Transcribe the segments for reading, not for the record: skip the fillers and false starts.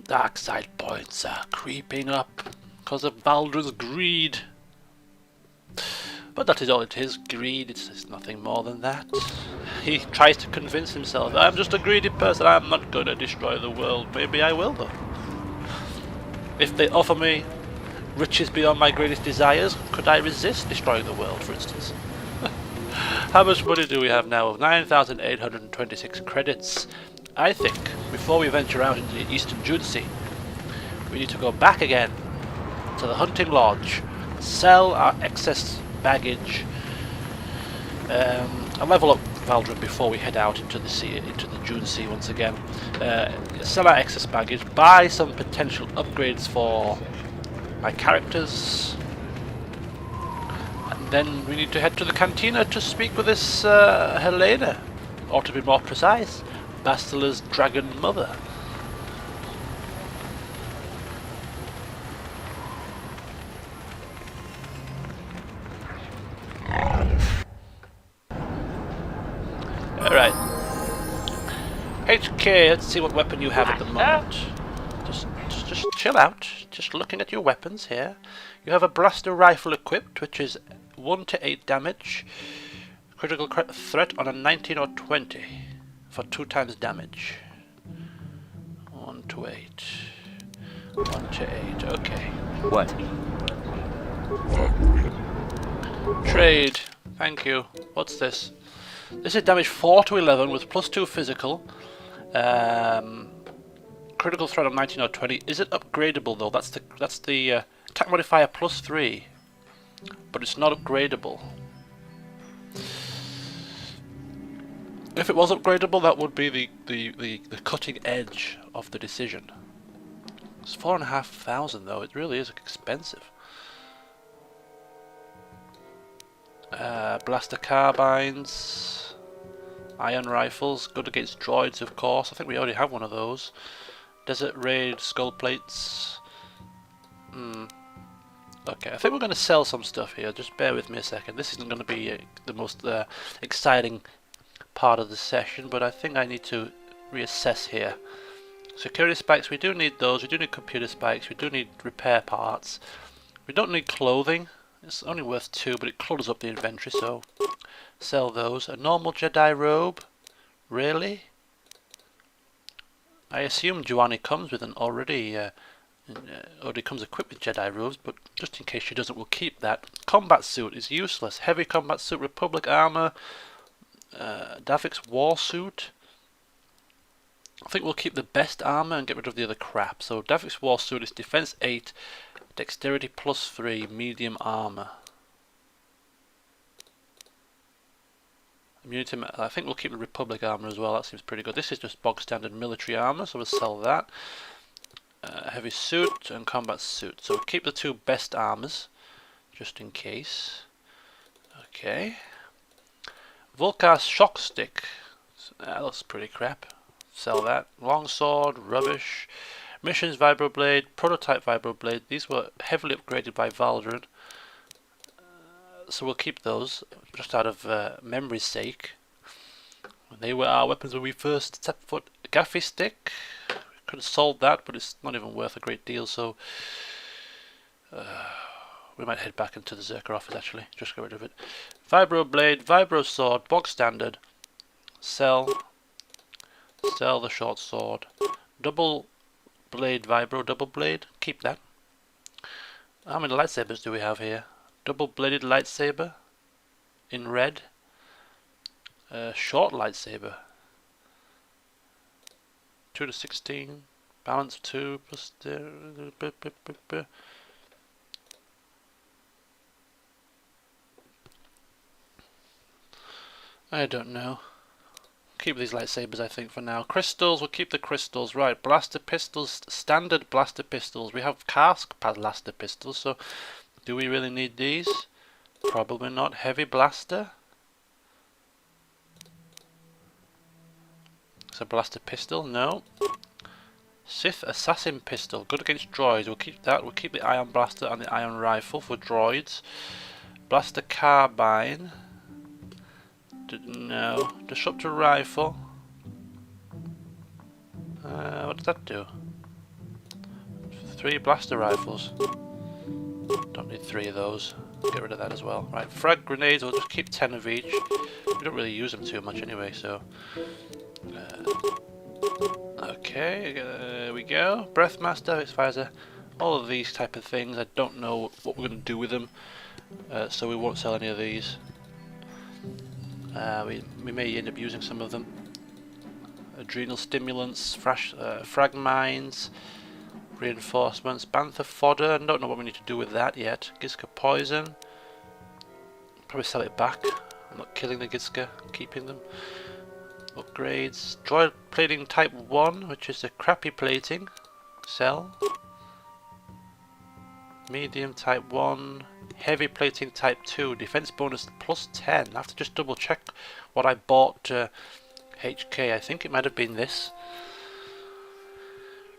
Dark side points are creeping up because of Valdarun's greed. But that is all it is, greed, it's nothing more than that. He tries to convince himself, I'm just a greedy person, I'm not going to destroy the world. Maybe I will though. If they offer me riches beyond my greatest desires, could I resist destroying the world, for instance? How much money do we have now? 9,826 credits. I think, before we venture out into the Eastern Junsi, we need to go back again to the hunting lodge, sell our excess baggage, and level up Valdarun before we head out into the sea, into the June Sea once again. Sell our excess baggage, buy some potential upgrades for my characters, and then we need to head to the cantina to speak with this Helena, or to be more precise, Bastila's dragon mother. Alright. HK, let's see what weapon you have at the moment. Just chill out. Just looking at your weapons here. You have a blaster rifle equipped, which is 1 to 8 damage. Critical threat on a 19 or 20 for 2 times damage. 1 to 8. 1 to 8, okay. What? Trade. Thank you. What's this? This is damage 4 to 11 with +2 physical. Critical threat on 19 or 20. Is it upgradable though? That's the attack modifier +3, but it's not upgradable. If it was upgradable, that would be the cutting edge of the decision. It's 4,500 though. It really is expensive. Blaster carbines, iron rifles, good against droids of course. I think we already have one of those. Desert raid skull plates. Okay, I think we're going to sell some stuff here. Just bear with me a second. This isn't going to be the most exciting part of the session, but I think I need to reassess here. Security spikes, we do need those. We do need computer spikes. We do need repair parts. We don't need clothing. It's only worth 2, but it clutters up the inventory, so sell those. A normal Jedi robe? Really? I assume Juani comes with an already comes equipped with Jedi robes, but just in case she doesn't, we'll keep that. Combat suit is useless. Heavy combat suit, Republic armor, Davik's war suit. I think we'll keep the best armor and get rid of the other crap. So Davik's war suit is defense 8, dexterity +3, medium armor. Immunity, I think we'll keep the Republic armor as well. That seems pretty good. This is just bog standard military armor, so we'll sell that. Heavy suit and combat suit. So we'll keep the 2 best armors, just in case. Okay. Volkar's shock stick. That looks pretty crap. Sell that. Longsword, rubbish. Missions vibroblade, prototype vibroblade. These were heavily upgraded by Valdarun. So we'll keep those, just out of memory's sake. They were our weapons when we first set foot. Gaffy stick. We could have sold that, but it's not even worth a great deal, so we might head back into the Zerker office actually. Just get rid of it. Vibro blade, vibro sword, bog standard. Sell. Sell the short sword. Double blade vibro, double blade. Keep that. How many lightsabers do we have here? Double bladed lightsaber in red. Short lightsaber. 2 to 16. Balance 2 plus. I don't know. Keep these lightsabers, I think, for now. Crystals, we'll keep the crystals. Right, blaster pistols, standard blaster pistols. We have cask blaster pistols, so do we really need these? Probably not. Heavy blaster. It's a blaster pistol, no. Sith assassin pistol, good against droids. We'll keep that. We'll keep the iron blaster and the iron rifle for droids. Blaster carbine. No. Disruptor rifle. What does that do? 3 blaster rifles. Don't need 3 of those. Get rid of that as well. Right, frag grenades, we'll just keep 10 of each. We don't really use them too much anyway, so... okay, there we go. Breathmaster, Exvisor, all of these type of things. I don't know what we're going to do with them, so we won't sell any of these. We may end up using some of them. Adrenal stimulants, frag mines, reinforcements, bantha fodder. I don't know what we need to do with that yet. Gizka poison. Probably sell it back. I'm not killing the Gizka, I'm keeping them. Upgrades. Droid plating type 1, which is a crappy plating. Sell. Medium type 1. Heavy plating type 2. Defense bonus plus 10. I have to just double check what I bought HK. I think it might have been this.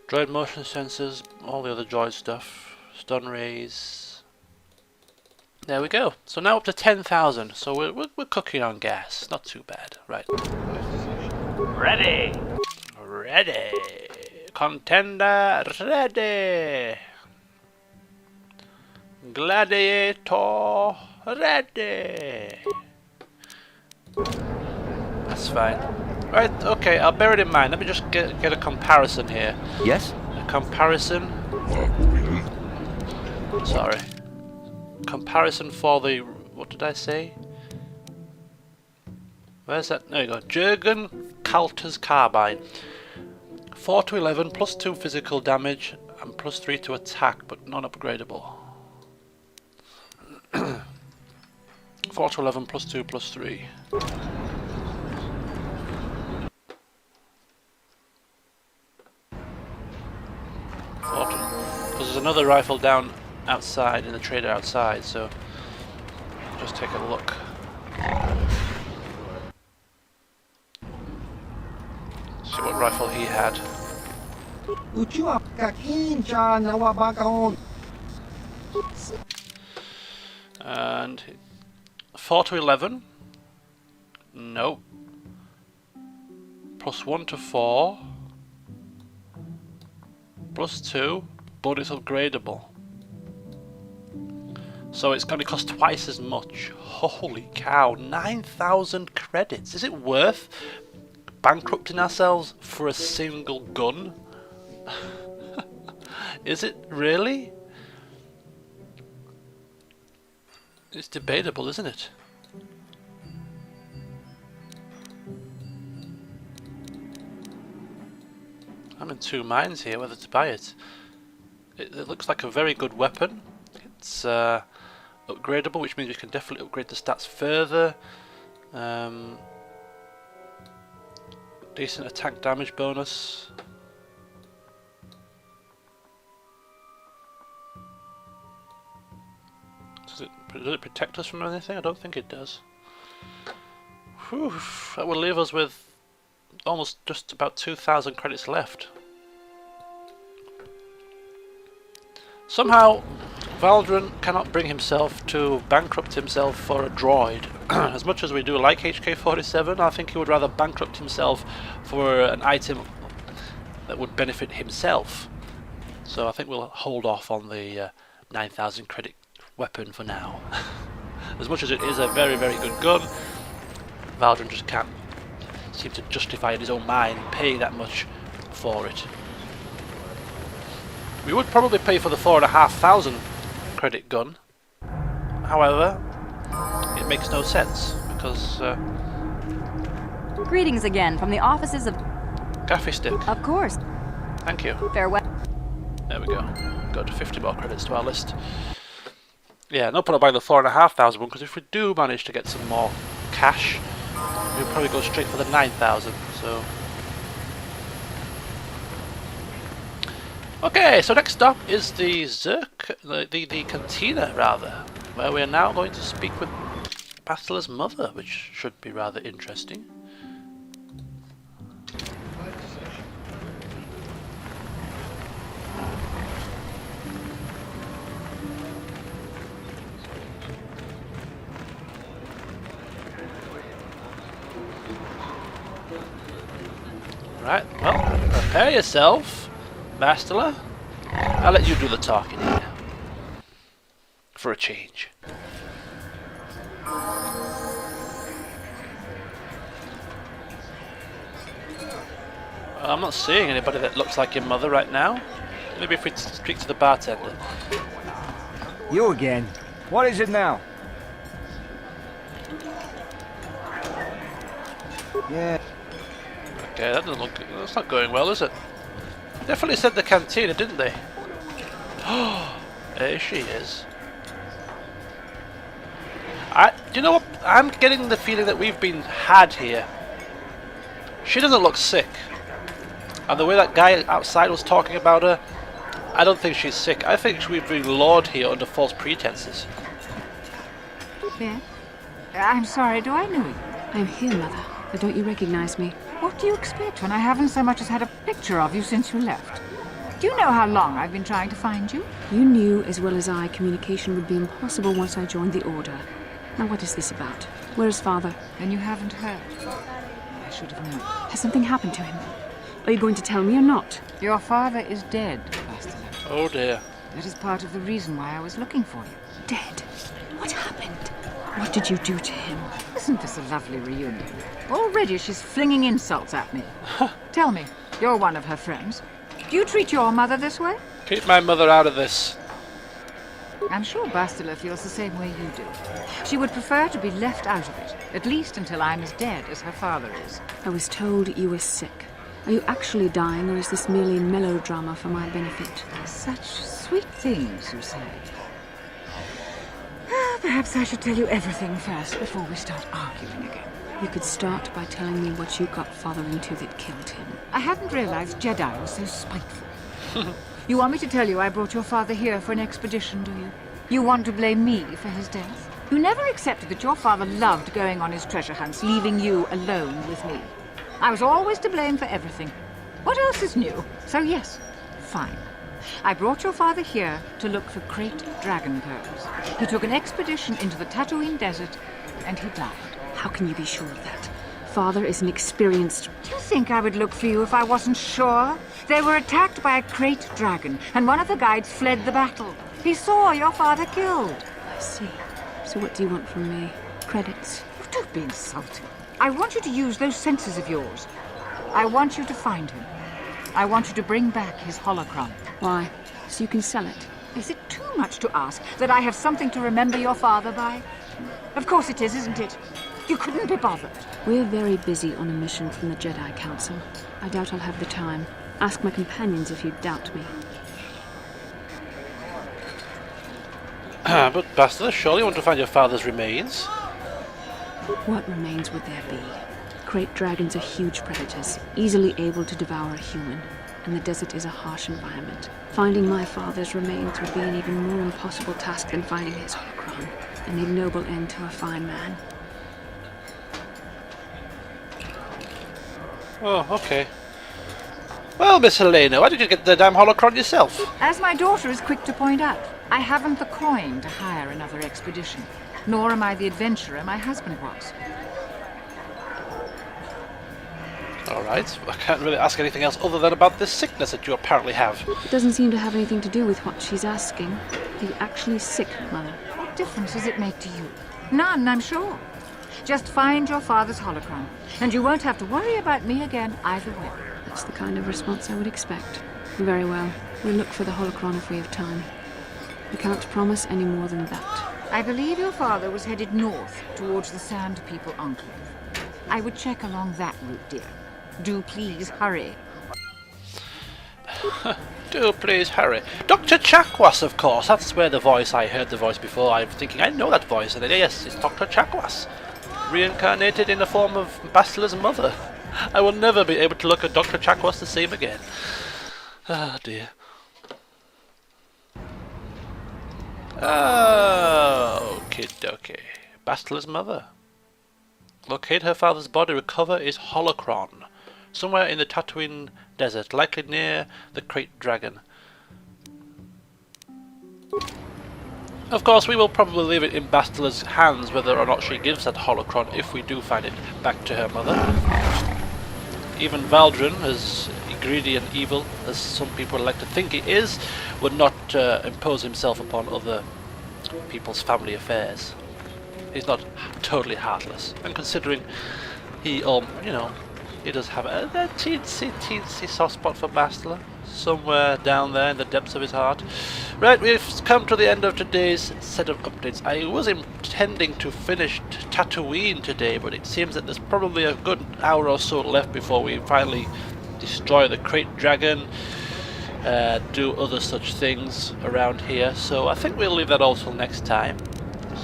Droid motion sensors. All the other droid stuff. Stun rays. There we go. So now up to 10,000. So we're cooking on gas. Not too bad. Right. Ready! Ready! Contender ready! Gladiator ready! That's fine. Right, okay, I'll bear it in mind. Let me just get a comparison here. Yes? A comparison. Sorry. Comparison for the... what did I say? Where's that? There you go. Jurgen Kalter's carbine. 4 to 11, plus 2 physical damage, and plus 3 to attack, but non-upgradable. 4 to 11, plus 2, plus 3. Because there's another rifle down outside, in the trader outside, so just take a look. See what rifle he had. And 4 to 11. Nope. Plus 1 to 4. Plus 2. But it's upgradable. So it's going to cost twice as much. Holy cow. 9,000 credits. Is it worth bankrupting ourselves for a single gun? Is it really? It's debatable, isn't it? I'm in two minds here whether to buy it. It looks like a very good weapon. It's upgradable, which means we can definitely upgrade the stats further. Decent attack damage bonus. Does it protect us from anything? I don't think it does. Whew, that will leave us with almost just about 2,000 credits left. Somehow, Valdarun cannot bring himself to bankrupt himself for a droid. As much as we do like HK-47, I think he would rather bankrupt himself for an item that would benefit himself. So I think we'll hold off on the 9,000 credit weapon for now. As much as it is a very, very good gun, Valdarun just can't seem to justify in his own mind paying that much for it. We would probably pay for the 4,500 credit gun. However, it makes no sense because Greetings again from the offices of... Gaffy stick. Of course. Thank you. Farewell. There we go. Got 50 more credits to our list. Yeah, no point in buying the 4,500 one because if we do manage to get some more cash, we'll probably go straight for the 9,000. So. Okay, so next up is the the cantina rather, where we are now going to speak with Bastila's mother, which should be rather interesting. Right, well, prepare yourself, Bastila. I'll let you do the talking here. For a change. I'm not seeing anybody that looks like your mother right now. Maybe if we speak to the bartender. You again. What is it now? Yeah. Okay, that doesn't look... That's not going well, is it? Definitely said the cantina, didn't they? Oh, there she is. Do you know what? I'm getting the feeling that we've been had here. She doesn't look sick. And the way that guy outside was talking about her, I don't think she's sick. I think we've been lured here under false pretenses. Ben? I'm sorry, do I know you? I'm here, Mother. But don't you recognize me? What do you expect when I haven't so much as had a picture of you since you left? Do you know how long I've been trying to find you? You knew as well as I communication would be impossible once I joined the Order. Now what is this about? Where is Father? Then you haven't heard. I should have known. Has something happened to him? Are you going to tell me or not? Your father is dead, Bastila. Oh dear. That is part of the reason why I was looking for you. Dead? What happened? What did you do to him? Isn't this a lovely reunion? Already she's flinging insults at me. Tell me, you're one of her friends. Do you treat your mother this way? Keep my mother out of this. I'm sure Bastila feels the same way you do. She would prefer to be left out of it, at least until I'm as dead as her father is. I was told you were sick. Are you actually dying, or is this merely melodrama for my benefit? Such sweet things, you say. Perhaps I should tell you everything first before we start arguing again. You could start by telling me what you got Father into that killed him. I hadn't realized Jedi was so spiteful. You want me to tell you I brought your father here for an expedition, do you? You want to blame me for his death? You never accepted that your father loved going on his treasure hunts, leaving you alone with me. I was always to blame for everything. What else is new? So yes, fine. I brought your father here to look for great dragon pearls. He took an expedition into the Tatooine desert, and he died. How can you be sure of that? Father is an experienced... Do you think I would look for you if I wasn't sure? They were attacked by a great dragon, and one of the guides fled the battle. He saw your father killed. I see. So what do you want from me? Credits? Don't be insulting. I want you to use those senses of yours. I want you to find him. I want you to bring back his holocron. Why? So you can sell it? Is it too much to ask that I have something to remember your father by? Of course it is, isn't it? You couldn't be bothered. We're very busy on a mission from the Jedi Council. I doubt I'll have the time. Ask my companions if you doubt me. But Bastila, surely you want to find your father's remains? What remains would there be? Great dragons are huge predators, easily able to devour a human, and the desert is a harsh environment. Finding my father's remains would be an even more impossible task than finding his holocron, an ignoble end to a fine man. Oh, okay. Well, Miss Helena, why did you get the damn holocron yourself? As my daughter is quick to point out, I haven't the coin to hire another expedition, nor am I the adventurer my husband was. Alright, I can't really ask anything else other than about this sickness that you apparently have. It doesn't seem to have anything to do with what she's asking. Are you actually sick, Mother? What difference does it make to you? None, I'm sure. Just find your father's holocron, and you won't have to worry about me again either way. That's the kind of response I would expect. Very well. We'll look for the holocron if we have time. We can't promise any more than that. I believe your father was headed north towards the Sand People Enclave. I would check along that route, dear. Do please hurry. Do please hurry. Dr. Chakwas, of course. That's where the voice, I heard the voice before. I'm thinking, I know that voice. And then, yes, it's Dr. Chakwas. Reincarnated in the form of Bastila's mother. I will never be able to look at Dr. Chakwas the same again. Ah, dear. Oh, okie dokie. Bastila's mother. Locate her father's body, recover his holocron. Somewhere in the Tatooine desert, likely near the Krayt Dragon. Of course, we will probably leave it in Bastila's hands whether or not she gives that holocron if we do find it back to her mother. Even Valdarun has greedy and evil, as some people like to think he is, would not impose himself upon other people's family affairs. He's not totally heartless, and considering he, you know, he does have a teensy soft spot for Bastila, somewhere down there in the depths of his heart. Right, we've come to the end of today's set of updates. I was intending to finish Tatooine today, but it seems that there's probably a good hour or so left before we finally destroy the Crate Dragon, do other such things around here. So I think we'll leave that all till next time.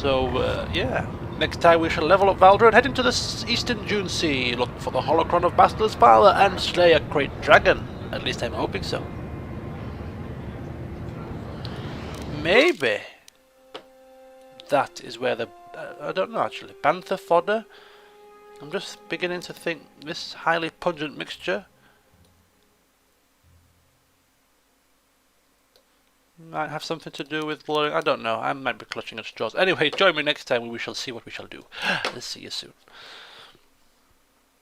So, yeah. Next time we shall level up Valdarun, head into the Eastern Dune Sea, look for the holocron of Bastila's father, and slay a Crate Dragon. At least I'm hoping so. Maybe that is where the... I don't know actually. Bantha fodder? I'm just beginning to think this highly pungent mixture might have something to do with blowing. I don't know. I might be clutching at straws. Anyway, join me next time when we shall see what we shall do. Let's see you soon.